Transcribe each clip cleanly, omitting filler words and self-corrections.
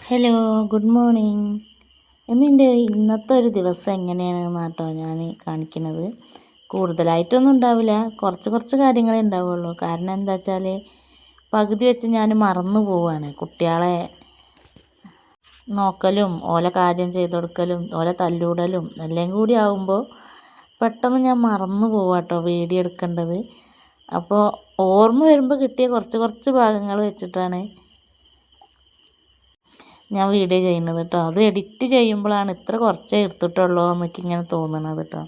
Hello, good morning. ഇന്നത്തെ ഒരു ദിവസം എങ്ങനെയാണെന്ന് കേട്ടോ ഞാൻ കാണിക്കുന്നത്. കൂടുതലായിട്ടൊന്നും ഉണ്ടാവില്ല, കുറച്ച് കാര്യങ്ങളേ ഉണ്ടാവുള്ളൂ. കാരണം എന്താ വെച്ചാൽ പകുതി വെച്ച് ഞാൻ മറന്നു പോവുകയാണ്. കുട്ടികളെ നോക്കലും ഓല കാര്യം ചെയ്ത് കൊടുക്കലും ഓല തല്ലൂടലും എല്ലാം കൂടി ആകുമ്പോൾ പെട്ടെന്ന് ഞാൻ മറന്നു പോവാം കേട്ടോ വീഡിയോ എടുക്കേണ്ടത്. അപ്പോൾ ഓർമ്മ വരുമ്പോൾ കിട്ടിയ കുറച്ച് ഭാഗങ്ങൾ വെച്ചിട്ടാണ് ഞാൻ വീഡിയോ ചെയ്യുന്നത് കേട്ടോ. അത് എഡിറ്റ് ചെയ്യുമ്പോഴാണ് ഇത്ര കുറച്ചേ എടുത്തിട്ടുള്ളൂ എന്നൊക്കെ ഇങ്ങനെ തോന്നണത് കേട്ടോ.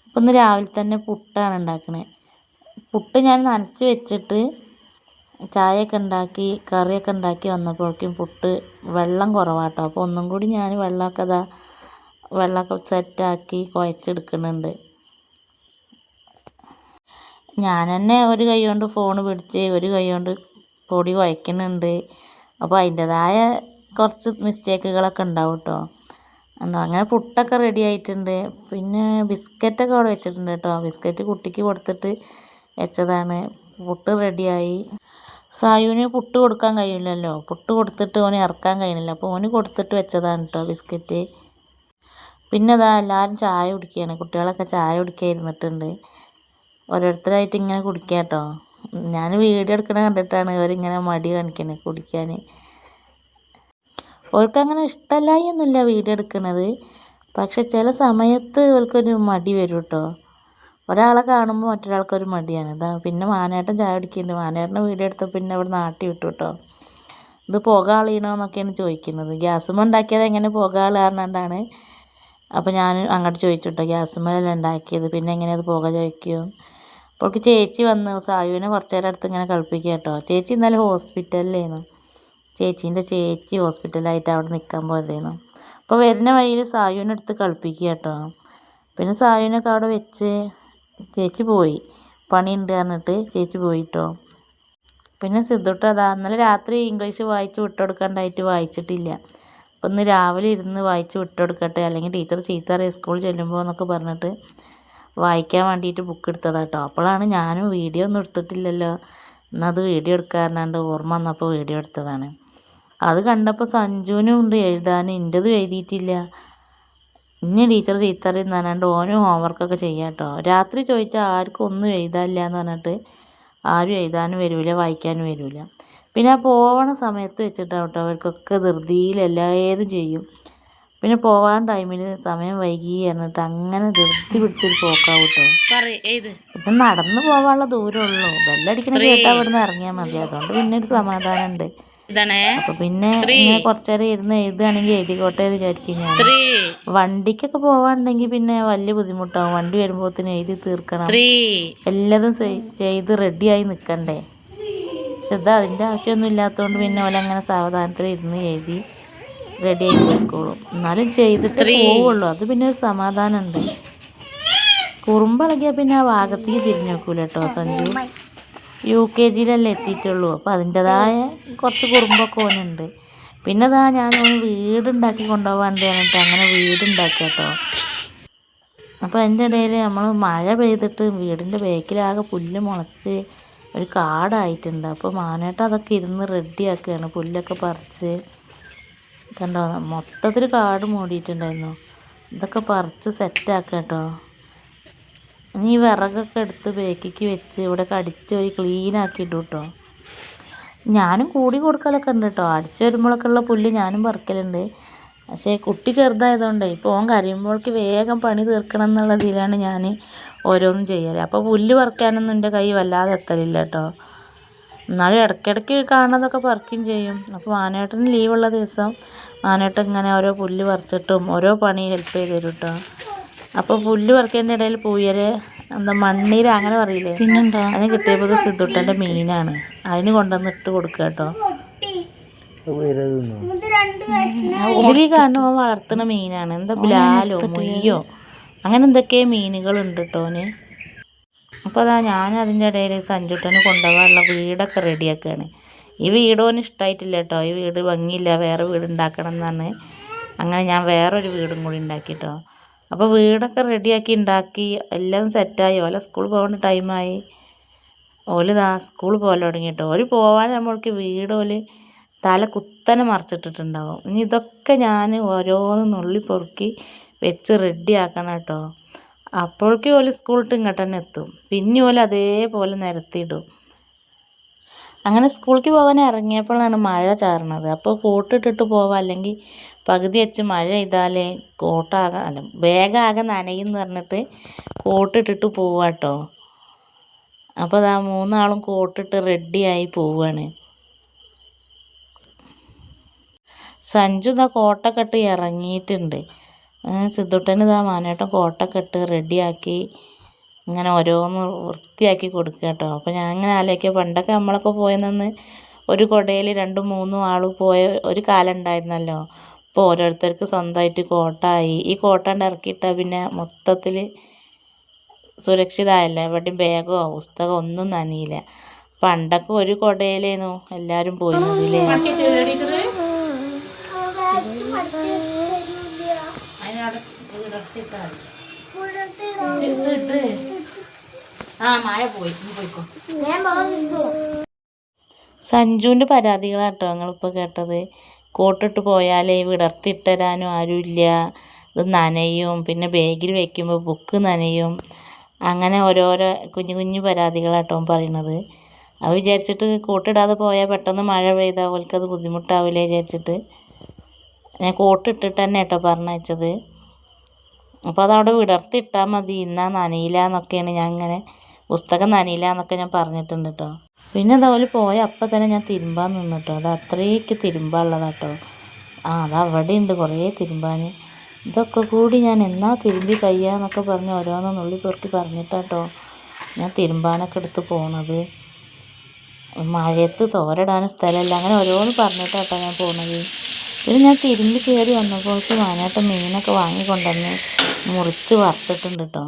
അപ്പോൾ ഇന്ന് രാവിലെ തന്നെ പുട്ടാണ് ഉണ്ടാക്കണേ. പുട്ട് ഞാൻ നനച്ച് വെച്ചിട്ട് ചായയൊക്കെ ഉണ്ടാക്കി കറിയൊക്കെ ഉണ്ടാക്കി വന്നപ്പോഴേക്കും പുട്ട് വെള്ളം കുറവാട്ടോ. അപ്പോൾ ഒന്നും കൂടി ഞാൻ വെള്ളമൊക്കെ സെറ്റാക്കി കുഴച്ചെടുക്കുന്നുണ്ട്. ഞാൻ തന്നെ ഒരു കൈ കൊണ്ട് ഫോൺ പിടിച്ച് ഒരു കൈ കൊണ്ട് പൊടി കുഴക്കുന്നുണ്ട്. അപ്പോൾ അതിൻ്റെതായ കുറച്ച് മിസ്റ്റേക്കുകളൊക്കെ ഉണ്ടാവും കേട്ടോ. അങ്ങനെ പുട്ടൊക്കെ റെഡി ആയിട്ടുണ്ട്. പിന്നെ ബിസ്ക്കറ്റൊക്കെ അവിടെ വെച്ചിട്ടുണ്ട് കേട്ടോ. ബിസ്ക്കറ്റ് കുട്ടിക്ക് കൊടുത്തിട്ട് വെച്ചതാണ്. പുട്ട് റെഡിയായി. സായുവിന് പുട്ട് കൊടുക്കാൻ കഴിയില്ലല്ലോ, പുട്ട് കൊടുത്തിട്ട് ഓന് ഇറക്കാൻ കഴിയുന്നില്ല. അപ്പോൾ ഓന് കൊടുത്തിട്ട് വെച്ചതാണ് കേട്ടോ ബിസ്ക്കറ്റ്. പിന്നെ അതാ എല്ലാവരും ചായ കുടിക്കുകയാണ്. കുട്ടികളൊക്കെ ചായ കുടിക്കാൻ ഇരുന്നിട്ടുണ്ട്. ഓരോരുത്തരായിട്ട് ഇങ്ങനെ കുടിക്കുക കേട്ടോ. ഞാൻ വീഡിയോ എടുക്കണ കണ്ടിട്ടാണ് ഇവരിങ്ങനെ മടി കാണിക്കുന്നത് കുടിക്കാൻ. അവർക്കങ്ങനെ ഇഷ്ടമല്ലായൊന്നുമില്ല വീഡിയോ എടുക്കുന്നത്, പക്ഷെ ചില സമയത്ത് ഇവർക്കൊരു മടി വരും കേട്ടോ. ഒരാളെ കാണുമ്പോൾ മറ്റൊരാൾക്കൊരു മടിയാണ്. പിന്നെ മാനേട്ടൻ ചായ കുടിക്കുന്നുണ്ട്. മാനേട്ടനെ വീഡിയോ എടുത്തപ്പോൾ പിന്നെ അവിടെ നാട്ടി വിട്ടു കേട്ടോ. ഇത് പുക കളയണമെന്നൊക്കെയാണ് ചോദിക്കുന്നത്. ഗ്യാസുമ്മ ഉണ്ടാക്കിയത് എങ്ങനെ പുക കളയാറുണ്ടാണ്. അപ്പോൾ ഞാൻ അങ്ങോട്ട് ചോദിച്ചു കേട്ടോ, ഗ്യാസുമ്മലല്ല ഉണ്ടാക്കിയത്, പിന്നെ എങ്ങനെ അത് പുക ചോദിക്കും. അപ്പോൾ ചേച്ചി വന്നു സായുവിനെ കുറച്ച് നേരം അടുത്ത് ഇങ്ങനെ കളിപ്പിക്കുക കേട്ടോ. ചേച്ചി ഇന്നലെ ഹോസ്പിറ്റലിലായിരുന്നു. ചേച്ചീൻ്റെ ചേച്ചി ഹോസ്പിറ്റലായിട്ട് അവിടെ നിൽക്കാൻ പോയതായിരുന്നു. അപ്പോൾ വരുന്ന വഴിയിൽ സായുവിനെ എടുത്ത് കളിപ്പിക്കുക കേട്ടോ. പിന്നെ സായുവിനൊക്കെ അവിടെ വെച്ച് ചേച്ചി പോയി. പണിയുണ്ട് പറഞ്ഞിട്ട് ചേച്ചി പോയിട്ടോ. പിന്നെ സിദ്ധുട്ട അതാ ഇന്നലെ രാത്രി ഇംഗ്ലീഷ് വായിച്ച് വിട്ടുകൊടുക്കാണ്ടായിട്ട് വായിച്ചിട്ടില്ല. അപ്പോൾ ഇന്ന് രാവിലെ ഇരുന്ന് വായിച്ച് വിട്ടുകൊടുക്കട്ടെ, അല്ലെങ്കിൽ ടീച്ചർ ചീത്ത അറിയാം സ്കൂളിൽ ചെല്ലുമ്പോൾ എന്നൊക്കെ പറഞ്ഞിട്ട് വായിക്കാൻ വേണ്ടിയിട്ട് ബുക്ക് എടുത്തതാണ് കേട്ടോ. അപ്പോഴാണ് ഞാനും വീഡിയോ ഒന്നും എടുത്തിട്ടില്ലല്ലോ, എന്നത് വീഡിയോ എടുക്കാറുണ്ട് ഓർമ്മ വന്നപ്പോൾ വീഡിയോ എടുത്തതാണ്. അത് കണ്ടപ്പോൾ സഞ്ജുവിനും ഉണ്ട് എഴുതാൻ, എൻ്റെതും എഴുതിയിട്ടില്ല. ഇനി ടീച്ചർ ചീത്ത അറിയുന്ന പറഞ്ഞാണ്ട് ഓനും ഹോംവർക്കൊക്കെ ചെയ്യാം കേട്ടോ. രാത്രി ചോദിച്ചാൽ ആർക്കും ഒന്നും എഴുതാനില്ല എന്ന് പറഞ്ഞിട്ട് ആരും എഴുതാനും വരില്ല വായിക്കാനും വരില്ല. പിന്നെ ആ പോവണ സമയത്ത് വെച്ചിട്ടാണ് കേട്ടോ അവർക്കൊക്കെ ധൃതിയിൽ എല്ലാതും ചെയ്യും. പിന്നെ പോവാൻ ടൈമിൽ സമയം വൈകി എന്നിട്ട് അങ്ങനെ ധൃതി പിടിച്ചൊരു പോക്കാവും കേട്ടോ. പിന്നെ നടന്നു പോവാനുള്ള ദൂരമുള്ളൂ. ബെല്ലടിക്കണ കേട്ടാൽ അവിടെ നിന്ന് ഇറങ്ങിയാൽ മതി. അതുകൊണ്ട് പിന്നെ ഒരു സമാധാനം ഉണ്ട്. അപ്പൊ പിന്നെ ഇങ്ങനെ കുറച്ചേരം ഇരുന്ന് എഴുതുകയാണെങ്കിൽ എഴുതിക്കോട്ടെ വിചാരിക്കും ഞാൻ. വണ്ടിക്കൊക്കെ പോവാണ്ടെങ്കിൽ പിന്നെ വലിയ ബുദ്ധിമുട്ടാവും. വണ്ടി വരുമ്പോഴത്തേന് എഴുതി തീർക്കണം, എല്ലാതും ചെയ്ത് റെഡിയായി നിൽക്കണ്ടേ. പക്ഷെ ഇത് അതിൻ്റെ ആവശ്യമൊന്നും ഇല്ലാത്തതുകൊണ്ട് പിന്നെ ഓലങ്ങനെ സാവധാനത്തിൽ ഇരുന്ന് എഴുതി റെഡിയായി പോയിക്കോളും. എന്നാലും ചെയ്തിട്ട് പോവുള്ളൂ. അത് പിന്നെ ഒരു സമാധാനം ഉണ്ട്. കുറുമ്പിളകിയാൽ പിന്നെ ആ ഭാഗത്തേക്ക് തിരിഞ്ഞു നോക്കൂല കേട്ടോ. സഞ്ജു UKGയിലല്ലേ എത്തിയിട്ടുള്ളൂ. അപ്പോൾ അതിൻ്റെതായ കുറച്ച് കുറുമ്പൊക്കെ ഓനുണ്ട്. പിന്നെ അതാ ഞാൻ വീടുണ്ടാക്കി കൊണ്ടുപോകാണ്ട് പറഞ്ഞിട്ട് അങ്ങനെ വീടുണ്ടാക്കുക കേട്ടോ. അപ്പോൾ അതിൻ്റെ ഇടയിൽ നമ്മൾ മഴ പെയ്തിട്ട് വീടിൻ്റെ ബേക്കിലാകെ പുല്ല് മുളച്ച് ഒരു കാടായിട്ടുണ്ട്. അപ്പോൾ മാനേട്ട അതൊക്കെ ഇരുന്ന് റെഡിയാക്കുകയാണ്. പുല്ലൊക്കെ പറിച്ച് കണ്ടോ, മൊത്തത്തിൽ കാട് മൂടിയിട്ടുണ്ടായിരുന്നു. ഇതൊക്കെ പറിച്ച് സെറ്റാക്കുക കേട്ടോ. ഇനി വിറകൊക്കെ എടുത്ത് ബേക്കിക്ക് വെച്ച് ഇവിടെ അടിച്ച് പോയി ക്ലീനാക്കിയിട്ടു കേട്ടോ. ഞാനും കൂടി കൊടുക്കലൊക്കെ ഉണ്ട് കേട്ടോ. അടിച്ച് വരുമ്പോഴൊക്കെ ഉള്ള പുല്ല് ഞാനും പറിക്കലുണ്ട്. പക്ഷേ കുട്ടി ചെറുതായതുകൊണ്ട് ഇപ്പോൾ ഓൻ കരയുമ്പോഴേക്ക് വേഗം പണി തീർക്കണം എന്നുള്ളതിലാണ് ഞാൻ ഓരോന്നും ചെയ്യൽ. അപ്പോൾ പുല്ല് പറിക്കാനൊന്നും എൻ്റെ കൈ വല്ലാതെ എത്തലില്ല കേട്ടോ. എന്നാലും ഇടയ്ക്കിടയ്ക്ക് കാണുന്നതൊക്കെ പറിക്കുകയും ചെയ്യും. അപ്പോൾ മാനേട്ടന് ലീവുള്ള ദിവസം മാനേട്ടൻ ഇങ്ങനെ ഓരോ പുല്ല് പറിച്ചിട്ടും ഓരോ പണി ഹെൽപ്പ് ചെയ്ത് തരും കേട്ടോ. അപ്പോൾ പുല്ല് പറിക്കേണ്ട ഇടയിൽ പൂയര് മണ്ണീര അങ്ങനെ പറയില്ലേ, അതിന് കിട്ടിയപ്പോൾ സിദ്ധുട്ടൻ്റെ മീനാണ്. അതിന് കൊണ്ടുവന്ന് ഇട്ട് കൊടുക്കുക കേട്ടോ. ഇതിൽ കാണുമ്പോൾ വളർത്തുന്ന മീനാണ്. എന്താ ബ്ലാലോ മുയ്യോ അങ്ങനെ എന്തൊക്കെ മീനുകളുണ്ട് കേട്ടോന്. അപ്പോൾ അതാ ഞാൻ അതിൻ്റെ ഇടയിൽ സഞ്ജുട്ടന് കൊണ്ടുപോകാനുള്ള വീടൊക്കെ റെഡിയാക്കുകയാണ്. ഈ വീട് ഓന് ഇഷ്ടമായിട്ടില്ല കേട്ടോ. ഈ വീട് ഭംഗിയില്ല, വേറെ വീട് ഉണ്ടാക്കണം എന്നാണ്. അങ്ങനെ ഞാൻ വേറൊരു വീടും കൂടി ഉണ്ടാക്കി കേട്ടോ. അപ്പോൾ വീടൊക്കെ റെഡിയാക്കി ഉണ്ടാക്കി എല്ലാം സെറ്റായി. ഓല സ്കൂൾ പോകേണ്ട ടൈമായി. ഓല് സ്കൂൾ പോലെ തുടങ്ങി കേട്ടോ. ഓല് പോകാൻ നമ്മൾക്ക് വീട് ഓല് തല കുത്തനെ മറിച്ചിട്ടിട്ടുണ്ടാവും. ഇനി ഇതൊക്കെ ഞാൻ ഓരോന്ന് നുള്ളി പൊറുക്കി വെച്ച് റെഡി ആക്കണം കേട്ടോ. അപ്പോഴേക്കും ഓല് സ്കൂളിട്ട് ഇങ്ങോട്ട് തന്നെ എത്തും. പിന്നെ ഓല് അതേപോലെ നിരത്തിയിടും. അങ്ങനെ സ്കൂളിലേക്ക് പോകാൻ ഇറങ്ങിയപ്പോഴാണ് മഴ ചാറുന്നത്. അപ്പോൾ കോട്ടിട്ടിട്ട് പോവാം, അല്ലെങ്കിൽ പകുതി വെച്ച് മഴ പെയ്താലേ കോട്ടാകെ അല്ല ബാഗാകെ നനയെന്ന് പറഞ്ഞിട്ട് കോട്ടിട്ടിട്ട് പോവാട്ടോ. അപ്പോൾ അതാ 3 ആളും കോട്ടിട്ട് റെഡിയായി പോവുകയാണ്. സഞ്ജു ഇതാ കോട്ടൊക്കെ ഇട്ട് ഇറങ്ങിയിട്ടുണ്ട്. സിദ്ധുട്ടന് ഇതാ മാനേട്ടൻ കോട്ടൊക്കെ ഇട്ട് റെഡിയാക്കി ഇങ്ങനെ ഓരോന്ന് വൃത്തിയാക്കി കൊടുക്കുക കേട്ടോ. അപ്പോൾ ഞാൻ ഇങ്ങനെ ആലോചിക്കുക, പണ്ടൊക്കെ നമ്മളൊക്കെ പോയെന്ന് ഒരു കുടയിൽ 2-3 ആൾ പോയ ഒരു കാലം ഉണ്ടായിരുന്നല്ലോ. ഇപ്പോൾ ഓരോരുത്തർക്ക് സ്വന്തമായിട്ട് കോട്ടായി. ഈ കോട്ടാണ്ട് ഇറക്കിയിട്ടാൽ പിന്നെ മൊത്തത്തിൽ സുരക്ഷിതമായല്ലോ. എവിടെയും ബാഗോ പുസ്തകമോ ഒന്നും നനയില്ല. പണ്ടൊക്കെ ഒരു കുടയിലേന്നു എല്ലാവരും പോയിരുന്നതില്ലേ. സഞ്ജുവിൻ്റെ പരാതികളാട്ടോ ഞങ്ങളിപ്പോൾ കേട്ടത്. കോട്ടിട്ട് പോയാലേ വിടർത്തിയിട്ടരാനും ആരുമില്ല, ഇത് നനയും, പിന്നെ ബാഗിൽ വയ്ക്കുമ്പോൾ ബുക്ക് നനയും, അങ്ങനെ ഓരോരോ കുഞ്ഞു കുഞ്ഞു പരാതികളാട്ടോ പറയുന്നത്. അത് വിചാരിച്ചിട്ട് കോട്ടിടാതെ പോയാൽ പെട്ടെന്ന് മഴ പെയ്താൽ അവർക്കത് ബുദ്ധിമുട്ടാവില്ലേ വിചാരിച്ചിട്ട് ഞാൻ കോട്ടിട്ടിട്ട് തന്നെ കേട്ടോ പറഞ്ഞയച്ചത്. അപ്പോൾ അതവിടെ വിടർത്തിയിട്ടാൽ മതി, എന്നാൽ നനയില്ല എന്നൊക്കെയാണ് ഞാൻ ഇങ്ങനെ, പുസ്തകം നനയില്ല എന്നൊക്കെ ഞാൻ പറഞ്ഞിട്ടുണ്ട് കേട്ടോ. പിന്നെ അതുപോലെ പോയ അപ്പം തന്നെ ഞാൻ തിരുമ്പാൻ നിന്നിട്ടോ. അത് അത്രയ്ക്ക് തിരുമ്പാനുള്ളതാട്ടോ. അത് അവിടെ ഉണ്ട് കുറേ തിരുമ്പാൻ. ഇതൊക്കെ കൂടി ഞാൻ എന്നാ തിരുമ്പി കഴിയാന്നൊക്കെ പറഞ്ഞ് ഓരോന്ന് നുള്ളി പെറുക്കി പറഞ്ഞിട്ടാട്ടോ ഞാൻ തിരുമ്പാനൊക്കെ എടുത്ത് പോണത്. മഴയത്ത് തോരടാനും സ്ഥലമില്ല, അങ്ങനെ ഓരോന്ന് പറഞ്ഞിട്ടാട്ടോ ഞാൻ പോണത്. പിന്നെ ഞാൻ തിരുമ്പി കയറി വന്നപ്പോഴേക്ക് മാനാട്ടം മീനൊക്കെ വാങ്ങിക്കൊണ്ടുവന്ന് മുറിച്ച് വറുത്തിട്ടുണ്ട് കേട്ടോ.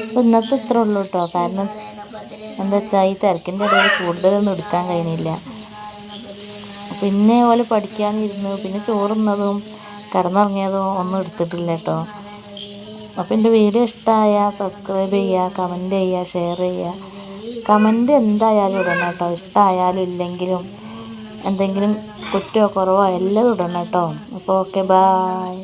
അപ്പോൾ ഇന്നത്തെ ഇത്ര ഉള്ളൂ കേട്ടോ. കാരണം എന്താ വെച്ചാൽ ഈ തിരക്കിൻ്റെ ഇടയിൽ കൂടുതലൊന്നും എടുക്കാൻ കഴിയുന്നില്ല. പിന്നെ പോലെ പഠിക്കാനിരുന്നു, പിന്നെ ചോറുന്നതും കിടന്നുറങ്ങിയതും ഒന്നും എടുത്തിട്ടില്ല കേട്ടോ. അപ്പോൾ എൻ്റെ വീഡിയോ ഇഷ്ടമായാൽ സബ്സ്ക്രൈബ് ചെയ്യുക, കമൻറ്റ് ചെയ്യുക, ഷെയർ ചെയ്യുക. കമൻറ്റ് എന്തായാലും ഇടണം കേട്ടോ. ഇഷ്ടമായാലും ഇല്ലെങ്കിലും എന്തെങ്കിലും കുറ്റമോ കുറവോ എല്ലാം ഇടണം കേട്ടോ. അപ്പോൾ ഓക്കെ, ബായ്.